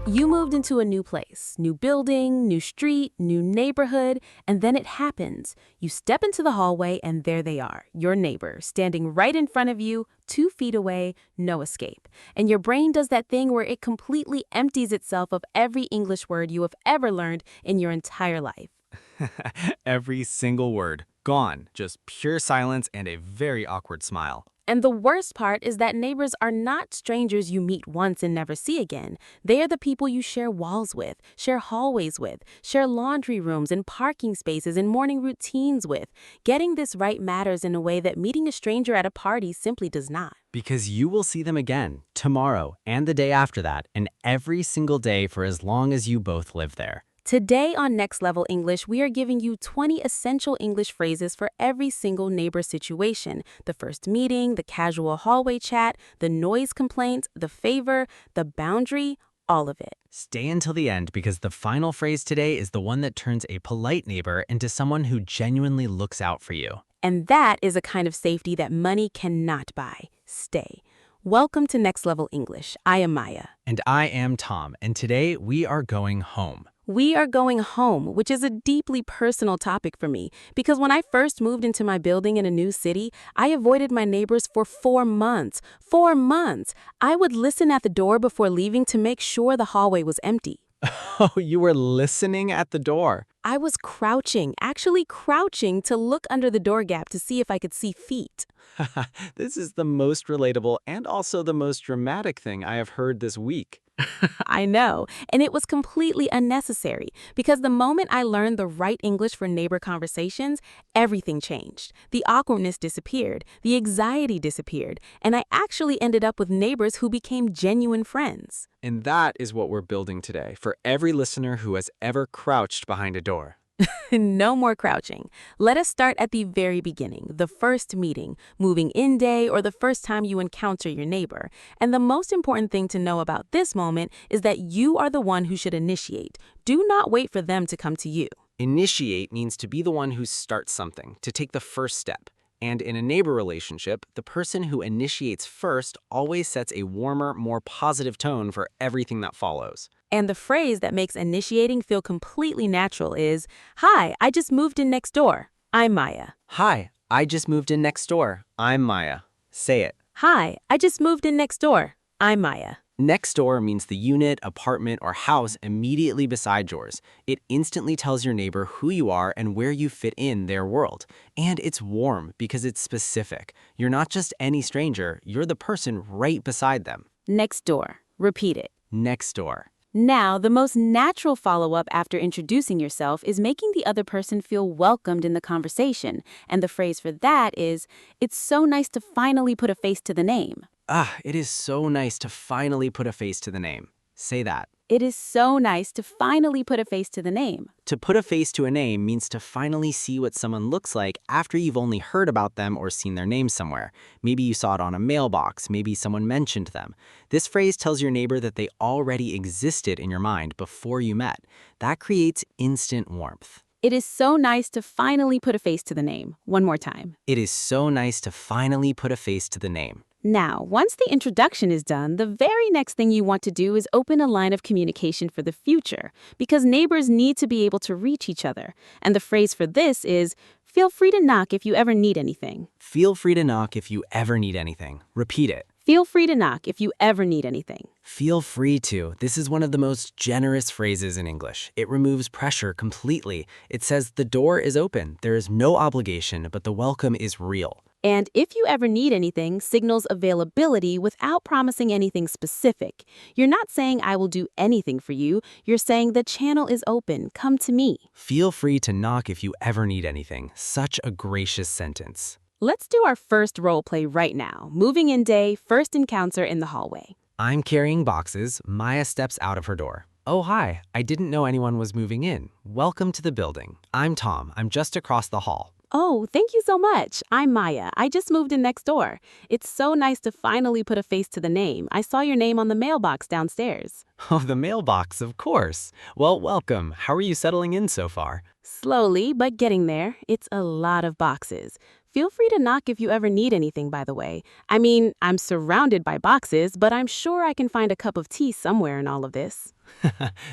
You moved into a new place, new building, new street, new neighborhood, and then it happens. You step into the hallway and there they are, your neighbor, standing right in front of you, 2 feet away, no escape. And your brain does that thing where it completely empties itself of every English word you have ever learned in your entire life. Every single word, gone. Just pure silence and a very awkward smile. And the worst part is that neighbors are not strangers you meet once and never see again. They are the people you share walls with, share hallways with, share laundry rooms and parking spaces and morning routines with. Getting this right matters in a way that meeting a stranger at a party simply does not. Because you will see them again, tomorrow, and the day after that, and every single day for as long as you both live there. Today on Next Level English, we are giving you 20 essential English phrases for every single neighbor situation. The first meeting, the casual hallway chat, the noise complaint, the favor, the boundary, all of it. Stay until the end because the final phrase today is the one that turns a polite neighbor into someone who genuinely looks out for you. And that is a kind of safety that money cannot buy. Stay. Welcome to Next Level English. I am Maya. And I am Tom, and today we are going home. We are going home, which is a deeply personal topic for me, because when I first moved into my building in a new city, I avoided my neighbors for 4 months. 4 months! I would listen at the door before leaving to make sure the hallway was empty. Oh, you were listening at the door. I was crouching, actually crouching to look under the door gap to see if I could see feet. This is the most relatable and also the most dramatic thing I have heard this week. I know, and it was completely unnecessary because the moment I learned the right English for neighbor conversations, everything changed. The awkwardness disappeared, the anxiety disappeared, and I actually ended up with neighbors who became genuine friends. And that is what we're building today for every listener who has ever crouched behind a door. No more crouching. Let us start at the very beginning, the first meeting, moving in day, or the first time you encounter your neighbor. And the most important thing to know about this moment is that you are the one who should initiate. Do not wait for them to come to you. Initiate means to be the one who starts something, to take the first step. And in a neighbor relationship, the person who initiates first always sets a warmer, more positive tone for everything that follows. And the phrase that makes initiating feel completely natural is, "Hi, I just moved in next door. I'm Maya." Hi, I just moved in next door. I'm Maya. Say it. Hi, I just moved in next door. I'm Maya. Next door means the unit, apartment, or house immediately beside yours. It instantly tells your neighbor who you are and where you fit in their world. And it's warm because it's specific. You're not just any stranger, you're the person right beside them. Next door. Repeat it. Next door. Now, the most natural follow-up after introducing yourself is making the other person feel welcomed in the conversation. And the phrase for that is, "It's so nice to finally put a face to the name." It is so nice to finally put a face to the name. Say that. It is so nice to finally put a face to the name. To put a face to a name means to finally see what someone looks like after you've only heard about them or seen their name somewhere. Maybe you saw it on a mailbox, maybe someone mentioned them. This phrase tells your neighbor that they already existed in your mind before you met. That creates instant warmth. It is so nice to finally put a face to the name. One more time. It is so nice to finally put a face to the name. Now, once the introduction is done, the very next thing you want to do is open a line of communication for the future, because neighbors need to be able to reach each other. And the phrase for this is, "Feel free to knock if you ever need anything." Feel free to knock if you ever need anything. Repeat it. Feel free to knock if you ever need anything. Feel free to. This is one of the most generous phrases in English. It removes pressure completely. It says the door is open. There is no obligation, but the welcome is real. And "if you ever need anything" signals availability without promising anything specific. You're not saying "I will do anything for you." You're saying "the channel is open. Come to me." Feel free to knock if you ever need anything. Such a gracious sentence. Let's do our first role play right now. Moving in day, first encounter in the hallway. I'm carrying boxes. Maya steps out of her door. Oh, hi. I didn't know anyone was moving in. Welcome to the building. I'm Tom. I'm just across the hall. Oh, thank you so much. I'm Maya. I just moved in next door. It's so nice to finally put a face to the name. I saw your name on the mailbox downstairs. Oh, the mailbox, of course. Well, welcome. How are you settling in so far? Slowly, but getting there. It's a lot of boxes. Feel free to knock if you ever need anything, by the way. I mean, I'm surrounded by boxes, but I'm sure I can find a cup of tea somewhere in all of this.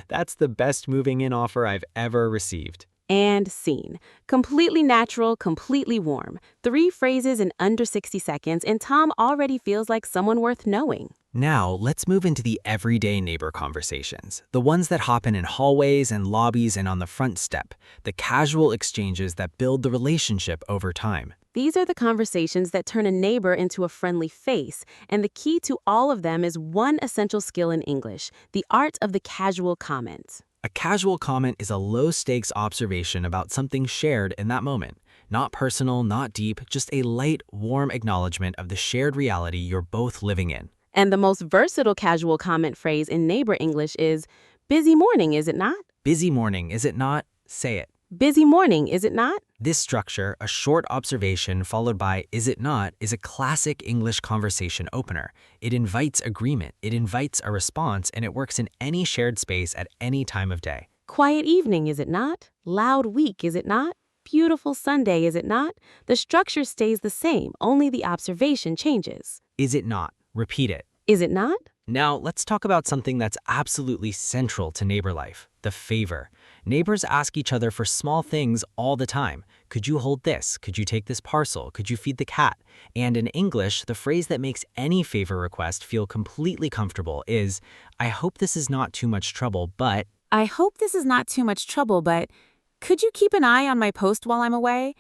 That's the best moving in offer I've ever received. And scene. Completely natural, completely warm. 3 phrases in under 60 seconds, and Tom already feels like someone worth knowing. Now, let's move into the everyday neighbor conversations, the ones that happen in hallways and lobbies and on the front step, the casual exchanges that build the relationship over time. These are the conversations that turn a neighbor into a friendly face, and the key to all of them is one essential skill in English, the art of the casual comment. A casual comment is a low-stakes observation about something shared in that moment. Not personal, not deep, just a light, warm acknowledgement of the shared reality you're both living in. And the most versatile casual comment phrase in neighbor English is, busy morning, is it not? Busy morning, is it not? Say it. Busy morning, is it not? This structure, a short observation followed by is it not, is a classic English conversation opener. It invites agreement, it invites a response, and it works in any shared space at any time of day. Quiet evening, is it not? Loud week, is it not? Beautiful Sunday, is it not? The structure stays the same, only the observation changes. Is it not? Repeat it. Is it not? Now, let's talk about something that's absolutely central to neighbor life, the favor. Neighbors ask each other for small things all the time. Could you hold this? Could you take this parcel? Could you feed the cat? And in English, the phrase that makes any favor request feel completely comfortable is, I hope this is not too much trouble, but... I hope this is not too much trouble, but could you keep an eye on my post while I'm away?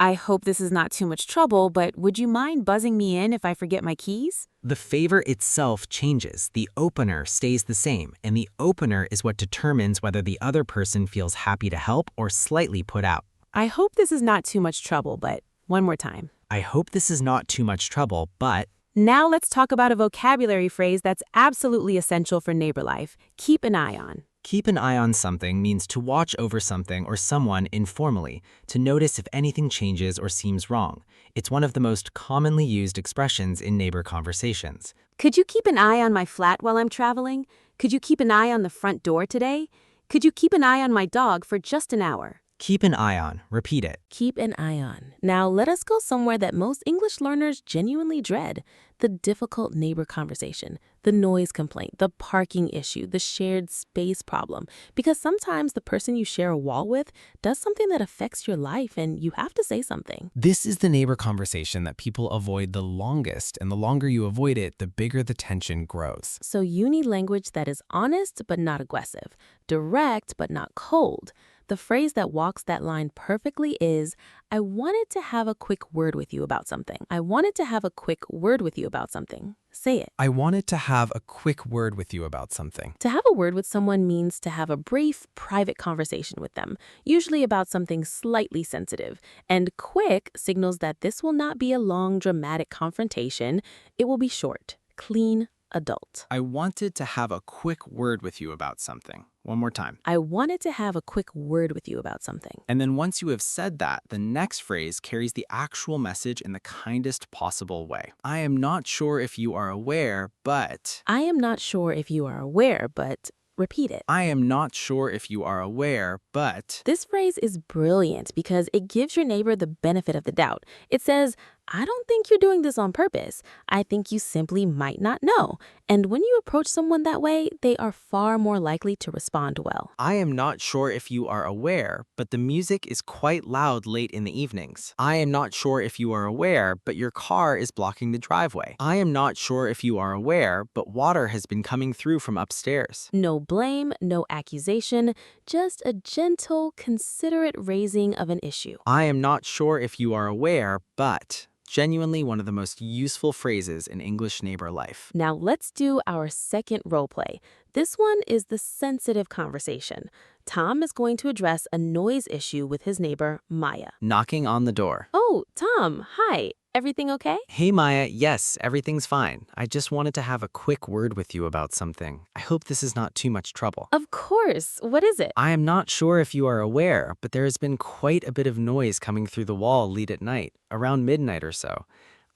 I hope this is not too much trouble, but would you mind buzzing me in if I forget my keys? The favor itself changes, the opener stays the same, and the opener is what determines whether the other person feels happy to help or slightly put out. I hope this is not too much trouble, but one more time. I hope this is not too much trouble, but... Now let's talk about a vocabulary phrase that's absolutely essential for neighbor life. Keep an eye on. Keep an eye on something means to watch over something or someone informally, to notice if anything changes or seems wrong. It's one of the most commonly used expressions in neighbor conversations. Could you keep an eye on my flat while I'm traveling? Could you keep an eye on the front door today? Could you keep an eye on my dog for just an hour? Keep an eye on. Repeat it. Keep an eye on. Now let us go somewhere that most English learners genuinely dread. The difficult neighbor conversation, the noise complaint, the parking issue, the shared space problem. Because sometimes the person you share a wall with does something that affects your life and you have to say something. This is the neighbor conversation that people avoid the longest, and the longer you avoid it, the bigger the tension grows. So you need language that is honest but not aggressive, direct but not cold. The phrase that walks that line perfectly is, I wanted to have a quick word with you about something. I wanted to have a quick word with you about something. Say it. I wanted to have a quick word with you about something. To have a word with someone means to have a brief, private conversation with them, usually about something slightly sensitive. And quick signals that this will not be a long, dramatic confrontation. It will be short, clean, adult. I wanted to have a quick word with you about something. One more time. I wanted to have a quick word with you about something. And then once you have said that, the next phrase carries the actual message in the kindest possible way. I am not sure if you are aware, but... I am not sure if you are aware, but... Repeat it. I am not sure if you are aware, but... This phrase is brilliant because it gives your neighbor the benefit of the doubt. It says, I don't think you're doing this on purpose. I think you simply might not know. And when you approach someone that way, they are far more likely to respond well. I am not sure if you are aware, but the music is quite loud late in the evenings. I am not sure if you are aware, but your car is blocking the driveway. I am not sure if you are aware, but water has been coming through from upstairs. No blame, no accusation, just a gentle, considerate raising of an issue. I am not sure if you are aware, but... Genuinely one of the most useful phrases in English neighbor life. Now let's do our second role play. This one is the sensitive conversation. Tom is going to address a noise issue with his neighbor, Maya. Knocking on the door. Oh, Tom, hi. Everything okay? Hey Maya, yes, everything's fine. I just wanted to have a quick word with you about something. I hope this is not too much trouble. Of course. What is it? I am not sure if you are aware, but there has been quite a bit of noise coming through the wall late at night, around midnight or so.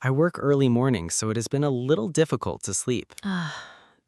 I work early mornings, so it has been a little difficult to sleep.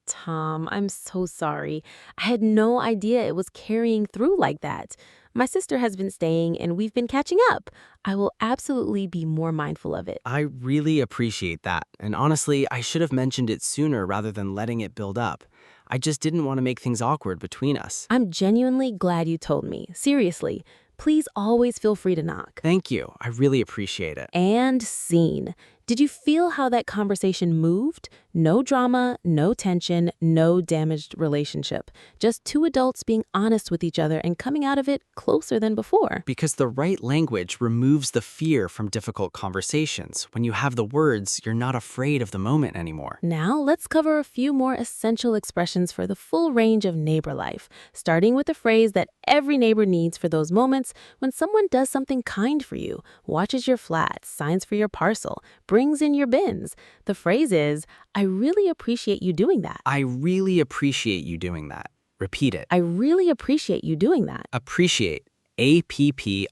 Tom, I'm so sorry. I had no idea it was carrying through like that. My sister has been staying and we've been catching up. I will absolutely be more mindful of it. I really appreciate that. And honestly, I should have mentioned it sooner rather than letting it build up. I just didn't want to make things awkward between us. I'm genuinely glad you told me. Seriously, please always feel free to knock. Thank you. I really appreciate it. And scene. Did you feel how that conversation moved? No drama, no tension, no damaged relationship. Just two adults being honest with each other and coming out of it closer than before. Because the right language removes the fear from difficult conversations. When you have the words, you're not afraid of the moment anymore. Now, let's cover a few more essential expressions for the full range of neighbor life, starting with a phrase that every neighbor needs for those moments when someone does something kind for you, watches your flat, signs for your parcel, brings in your bins. The phrase is, I really appreciate you doing that. I really appreciate you doing that. Repeat it. I really appreciate you doing that. Appreciate. A-P-P-R-E-C-I-A-T-E.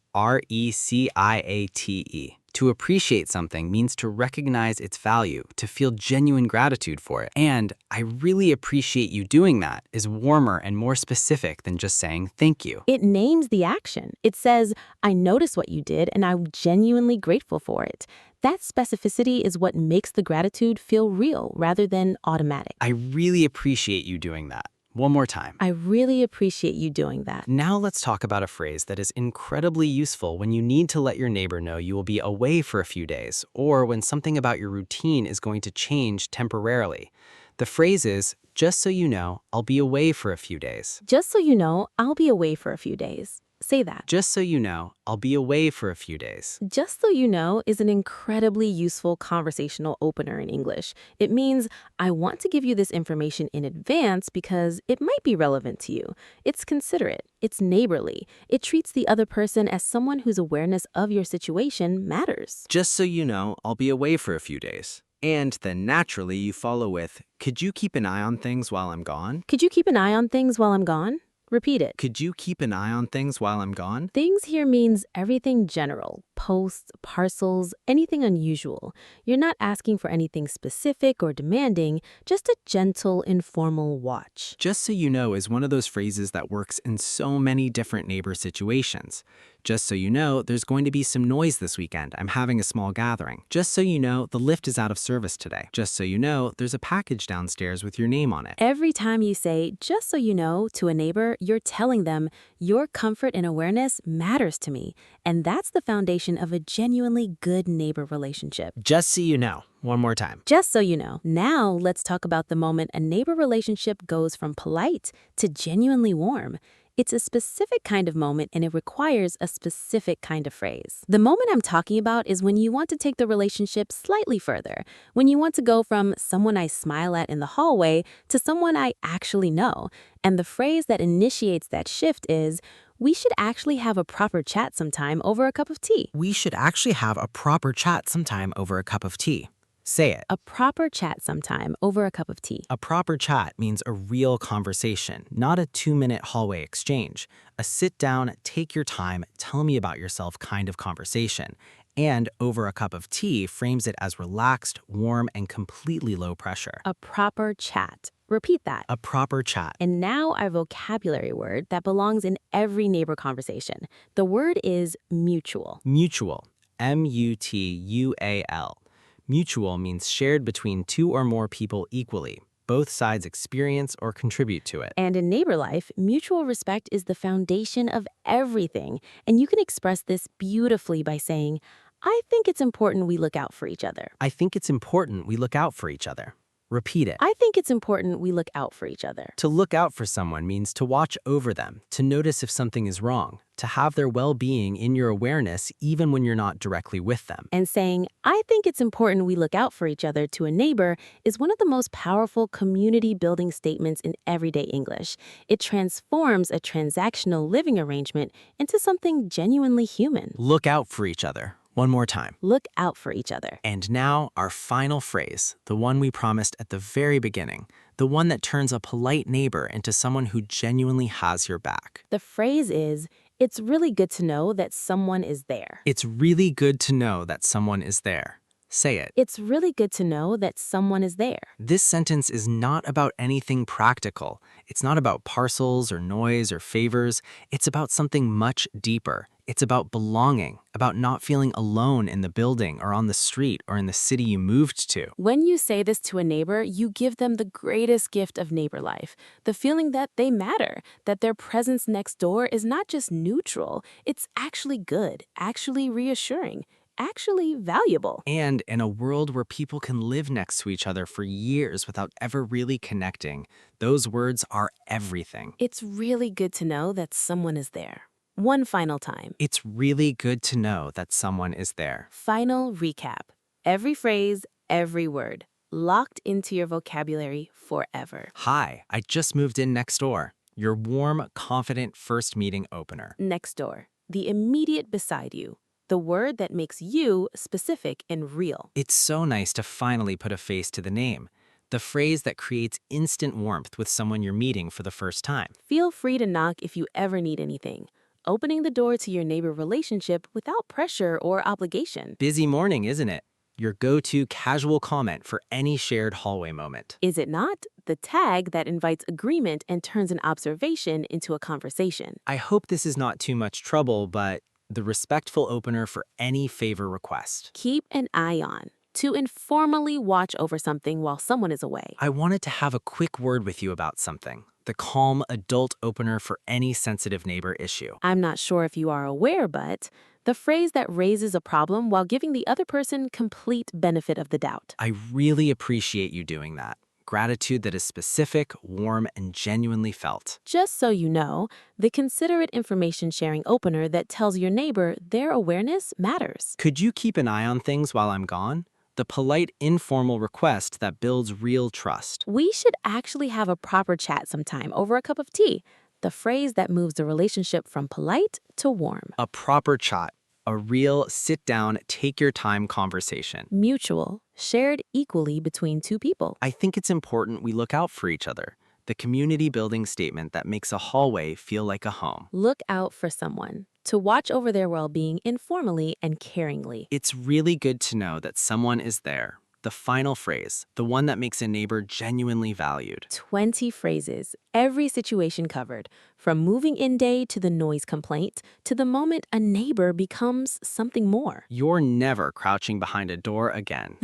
To appreciate something means to recognize its value, to feel genuine gratitude for it. And I really appreciate you doing that is warmer and more specific than just saying thank you. It names the action. It says, I notice what you did and I'm genuinely grateful for it. That specificity is what makes the gratitude feel real rather than automatic. I really appreciate you doing that. One more time. I really appreciate you doing that. Now let's talk about a phrase that is incredibly useful when you need to let your neighbor know you will be away for a few days, or when something about your routine is going to change temporarily. The phrase is, just so you know, I'll be away for a few days. Just so you know, I'll be away for a few days. Say that. Just so you know, I'll be away for a few days. Just so you know is an incredibly useful conversational opener in English. It means, I want to give you this information in advance because it might be relevant to you. It's considerate. It's neighborly. It treats the other person as someone whose awareness of your situation matters. Just so you know, I'll be away for a few days. And then naturally you follow with, could you keep an eye on things while I'm gone? Could you keep an eye on things while I'm gone? Repeat it. Could you keep an eye on things while I'm gone? Things here means everything general, posts, parcels, anything unusual. You're not asking for anything specific or demanding, just a gentle, informal watch. Just so you know is one of those phrases that works in so many different neighbor situations. Just so you know, there's going to be some noise this weekend. I'm having a small gathering. Just so you know, the lift is out of service today. Just so you know, there's a package downstairs with your name on it. Every time you say, just so you know, to a neighbor, you're telling them, your comfort and awareness matters to me. And that's the foundation of a genuinely good neighbor relationship. Just so you know. One more time. Just so you know. Now let's talk about the moment a neighbor relationship goes from polite to genuinely warm. It's a specific kind of moment and it requires a specific kind of phrase. The moment I'm talking about is when you want to take the relationship slightly further, when you want to go from someone I smile at in the hallway to someone I actually know. And the phrase that initiates that shift is, we should actually have a proper chat sometime over a cup of tea. We should actually have a proper chat sometime over a cup of tea. Say it. A proper chat sometime over a cup of tea. A proper chat means a real conversation, not a 2-minute hallway exchange. A sit down, take your time, tell me about yourself kind of conversation. And over a cup of tea frames it as relaxed, warm, and completely low pressure. A proper chat. Repeat that. A proper chat. And now our vocabulary word that belongs in every neighbor conversation. The word is mutual. Mutual. M-U-T-U-A-L. Mutual means shared between two or more people equally. Both sides experience or contribute to it. And in neighbor life, mutual respect is the foundation of everything. And you can express this beautifully by saying, I think it's important we look out for each other. I think it's important we look out for each other. Repeat it. I think it's important we look out for each other. To look out for someone means to watch over them, to notice if something is wrong, to have their well-being in your awareness even when you're not directly with them. And saying, I think it's important we look out for each other to a neighbor is one of the most powerful community-building statements in everyday English. It transforms a transactional living arrangement into something genuinely human. Look out for each other. One more time. Look out for each other. And now our final phrase, the one we promised at the very beginning, the one that turns a polite neighbor into someone who genuinely has your back. The phrase is, it's really good to know that someone is there. It's really good to know that someone is there. Say it. It's really good to know that someone is there. This sentence is not about anything practical. It's not about parcels or noise or favors. It's about something much deeper. It's about belonging, about not feeling alone in the building or on the street or in the city you moved to. When you say this to a neighbor, you give them the greatest gift of neighbor life, the feeling that they matter, that their presence next door is not just neutral, it's actually good, actually reassuring, actually valuable. And in a world where people can live next to each other for years without ever really connecting, those words are everything. It's really good to know that someone is there. One final time. It's really good to know that someone is there. Final recap. Every phrase, every word, locked into your vocabulary forever. Hi, I just moved in next door. Your warm, confident first meeting opener. Next door. The immediate beside you. The word that makes you specific and real. It's so nice to finally put a face to the name. The phrase that creates instant warmth with someone you're meeting for the first time. Feel free to knock if you ever need anything. Opening the door to your neighbor relationship without pressure or obligation. Busy morning, isn't it? Your go-to casual comment for any shared hallway moment. Is it not? The tag that invites agreement and turns an observation into a conversation. I hope this is not too much trouble, but the respectful opener for any favor request. Keep an eye on. To informally watch over something while someone is away. I wanted to have a quick word with you about something. The calm adult opener for any sensitive neighbor issue. I'm not sure if you are aware, but the phrase that raises a problem while giving the other person complete benefit of the doubt. I really appreciate you doing that. Gratitude that is specific, warm, and genuinely felt. Just so you know, the considerate information sharing opener that tells your neighbor their awareness matters. Could you keep an eye on things while I'm gone? The polite, informal request that builds real trust. We should actually have a proper chat sometime over a cup of tea. The phrase that moves the relationship from polite to warm. A proper chat. A real sit-down, take-your-time conversation. Mutual, shared equally between two people. I think it's important we look out for each other. The community building statement that makes a hallway feel like a home. Look out for someone. To watch over their well-being informally and caringly. It's really good to know that someone is there. The final phrase, the one that makes a neighbor genuinely valued. 20 phrases, every situation covered, from moving in day to the noise complaint, to the moment a neighbor becomes something more. You're never crouching behind a door again.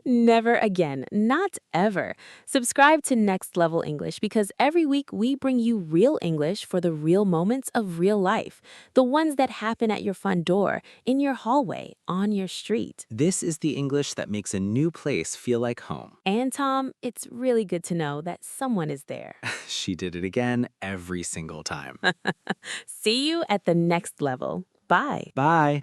Never again, not ever. Subscribe to Next Level English because every week we bring you real English for the real moments of real life, the ones that happen at your front door, in your hallway, on your street. This is the English that makes a new place feel like home. And Tom, it's really good to know that someone is there. She did it again every single time. See you at the next level. Bye. Bye.